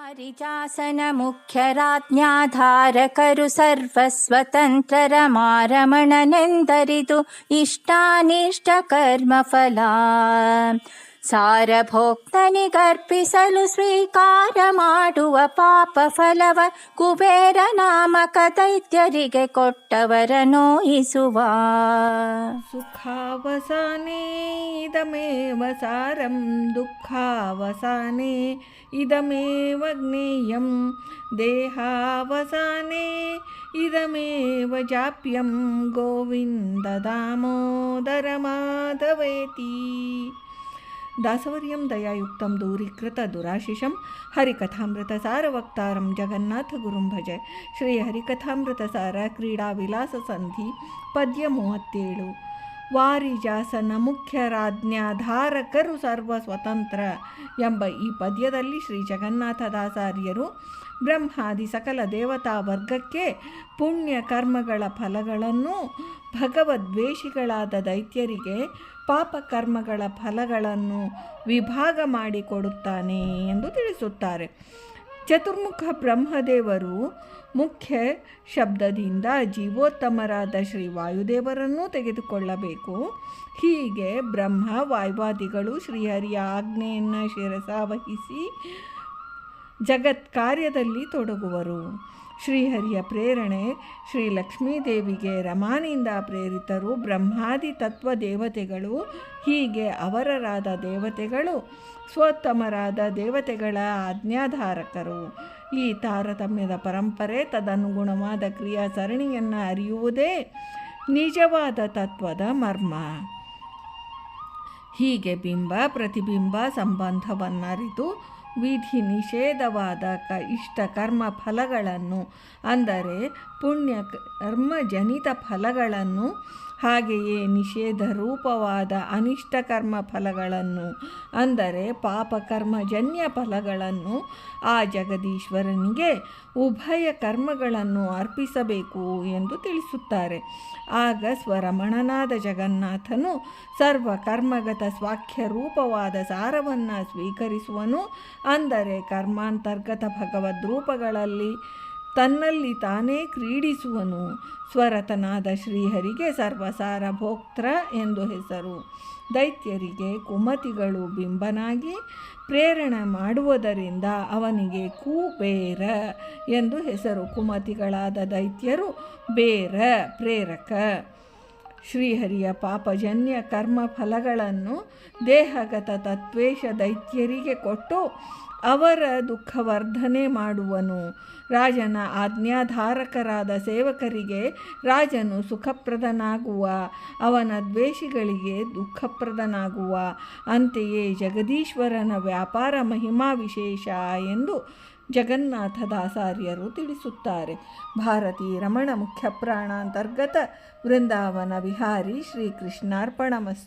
ವಾರಿಜಾಸನ ಮುಖ್ಯರಾಜ್ಞಾಧಾರಕರು ಸರ್ವಸ್ವತಂತ್ರರಮಾರಮಣನೆಂದರಿದು ಇಷ್ಟಾನಿಷ್ಟ ಕರ್ಮಫಲ ಸಾರಭೋಕ್ತನಿಗರ್ಪಿಸಲು ಸ್ವೀಕಾರ ಮಾಡುವ ಪಾಪ ಫಲವ ಕುಬೇರ ನಾಮಕ ದೈತ್ಯರಿಗೆ ಕೊಟ್ಟವರ ನೋಯಿಸುವ. ಸುಖಾವಸಾನೆ ಇದಮೇವ ಸಾರಂ ದುಃಖಾವಸಾನೆ ಇದಮೇವ ಜ್ಞೇಯಂ ದೇಹಾವಸಾನೆ ಇದಮೇವ ಜಾಪ್ಯಂ ಗೋವಿಂದ ದಾಮೋದರ ಮಾಧವೇತಿ. ದಾಸವರ್ಯಂ ದಯಾಯುಕ್ತಂ ದೂರೀಕೃತ ದುರಾಶಿಷಂ ಹರಿಕಥಾಮೃತ ಸಾರವಕ್ತಾರಂ ಜಗನ್ನಾಥ ಗುರುಂ ಭಜೆ. ಶ್ರೀ ಹರಿಕಥಾಮೃತ ಸಾರ ಕ್ರೀಡಾ ವಿಲಾಸ ಸಂಧಿ ಪದ್ಯ 37. ವಾರಿಜಾಸನ ಮುಖ್ಯರಾಜ್ಞಾಧಾರಕರು ಸರ್ವ ಸ್ವತಂತ್ರ ಎಂಬ ಈ ಪದ್ಯದಲ್ಲಿ ಶ್ರೀ ಜಗನ್ನಾಥದಾಸಾರ್ಯರು ಬ್ರಹ್ಮಾದಿ ಸಕಲ ದೇವತಾ ವರ್ಗಕ್ಕೆ ಪುಣ್ಯ ಕರ್ಮಗಳ ಫಲಗಳನ್ನು, ಭಗವದ್ವೇಷಿಗಳಾದ ದೈತ್ಯರಿಗೆ ಪಾಪಕರ್ಮಗಳ ಫಲಗಳನ್ನು ವಿಭಾಗ ಮಾಡಿಕೊಡುತ್ತಾನೆ ಎಂದು ತಿಳಿಸುತ್ತಾರೆ. ಚತುರ್ಮುಖ ಬ್ರಹ್ಮದೇವರು ಮುಖ್ಯ ಶಬ್ದದಿಂದ ಜೀವೋತ್ತಮರಾದ ಶ್ರೀ ವಾಯುದೇವರನ್ನು ತೆಗೆದುಕೊಳ್ಳಬೇಕು. ಹೀಗೆ ಬ್ರಹ್ಮ ವಾಯುವಾದಿಗಳು ಶ್ರೀಹರಿಯ ಆಜ್ಞೆಯನ್ನು ಶಿರಸಾವಹಿಸಿ ಜಗತ್ ಕಾರ್ಯದಲ್ಲಿ ತೊಡಗುವರು. ಶ್ರೀಹರಿಯ ಪ್ರೇರಣೆ ಶ್ರೀ ಲಕ್ಷ್ಮೀದೇವಿಗೆ ರಮಾನಿಂದ ಪ್ರೇರಿತರು ಬ್ರಹ್ಮಾದಿ ತತ್ವ ದೇವತೆಗಳು. ಹೀಗೆ ಅವರರಾದ ದೇವತೆಗಳು ಸ್ವೋತ್ತಮರಾದ ದೇವತೆಗಳ ಆಜ್ಞಾಧಾರಕರು. ಈ ತಾರತಮ್ಯದ ಪರಂಪರೆ ತದನುಗುಣವಾದ ಕ್ರಿಯಾ ಸರಣಿಯನ್ನು ಅರಿಯುವುದೇ ನಿಜವಾದ ತತ್ವದ ಮರ್ಮ. ಹೀಗೆ ಬಿಂಬ ಪ್ರತಿಬಿಂಬ ಸಂಬಂಧವನ್ನರಿತು ವಿಧಿ ನಿಷೇಧವಾದ ಇಷ್ಟ ಕರ್ಮ ಫಲಗಳನ್ನು, ಅಂದರೆ ಪುಣ್ಯ ಕರ್ಮಜನಿತ ಫಲಗಳನ್ನು, ಹಾಗೆಯೇ ನಿಷೇಧ ರೂಪವಾದ ಅನಿಷ್ಟ ಕರ್ಮ ಫಲಗಳನ್ನು, ಅಂದರೆ ಪಾಪಕರ್ಮಜನ್ಯ ಫಲಗಳನ್ನು ಆ ಜಗದೀಶ್ವರನಿಗೆ ಉಭಯ ಕರ್ಮಗಳನ್ನು ಅರ್ಪಿಸಬೇಕು ಎಂದು ತಿಳಿಸುತ್ತಾರೆ. ಆಗ ಸ್ವರಮಣನಾದ ಜಗನ್ನಾಥನು ಸರ್ವ ಕರ್ಮಗತ ಸ್ವಾಖ್ಯ ರೂಪವಾದ ಸಾರವನ್ನು ಸ್ವೀಕರಿಸುವನು. ಅಂದರೆ ಕರ್ಮಾಂತರ್ಗತ ಭಗವದ್ರೂಪಗಳಲ್ಲಿ ತನ್ನಲ್ಲಿ ತಾನೇ ಕ್ರೀಡಿಸುವನು. ಸ್ವರತನಾದ ಶ್ರೀಹರಿಗೆ ಸರ್ವಸಾರ ಭೋಕ್ತೃ ಎಂದು ಹೆಸರು. ದೈತ್ಯರಿಗೆ ಕುಮತಿಗಳು ಬಿಂಬನಾಗಿ ಪ್ರೇರಣೆ ಮಾಡುವುದರಿಂದ ಅವನಿಗೆ ಕುಬೇರ ಎಂದು ಹೆಸರು. ಕುಮತಿಗಳಾದ ದೈತ್ಯರು ಬೇರ ಪ್ರೇರಕ. ಶ್ರೀಹರಿಯ ಪಾಪಜನ್ಯ ಕರ್ಮ ಫಲಗಳನ್ನು ದೇಹಗತ ತತ್ವೇಶ ದೈತ್ಯರಿಗೆ ಕೊಟ್ಟು ಅವರ ದುಃಖವರ್ಧನೆ ಮಾಡುವನು. ರಾಜನ ಆಜ್ಞಾಧಾರಕರಾದ ಸೇವಕರಿಗೆ ರಾಜನು ಸುಖಪ್ರದನಾಗುವ, ಅವನ ದ್ವೇಷಿಗಳಿಗೆ ದುಃಖಪ್ರದನಾಗುವ. ಅಂತೆಯೇ ಜಗದೀಶ್ವರನ ವ್ಯಾಪಾರ ಮಹಿಮಾ ವಿಶೇಷ ಎಂದು ಜಗನ್ನಾಥದಾಸಾರ್ಯರು ತಿಳಿಸುತ್ತಾರೆ. ಭಾರತೀ ರಮಣ ಮುಖ್ಯ ಪ್ರಾಣಾಂತರ್ಗತ ವೃಂದಾವನ ವಿಹಾರಿ. ಶ್ರೀಕೃಷ್ಣಾರ್ಪಣಮಸ್ತು.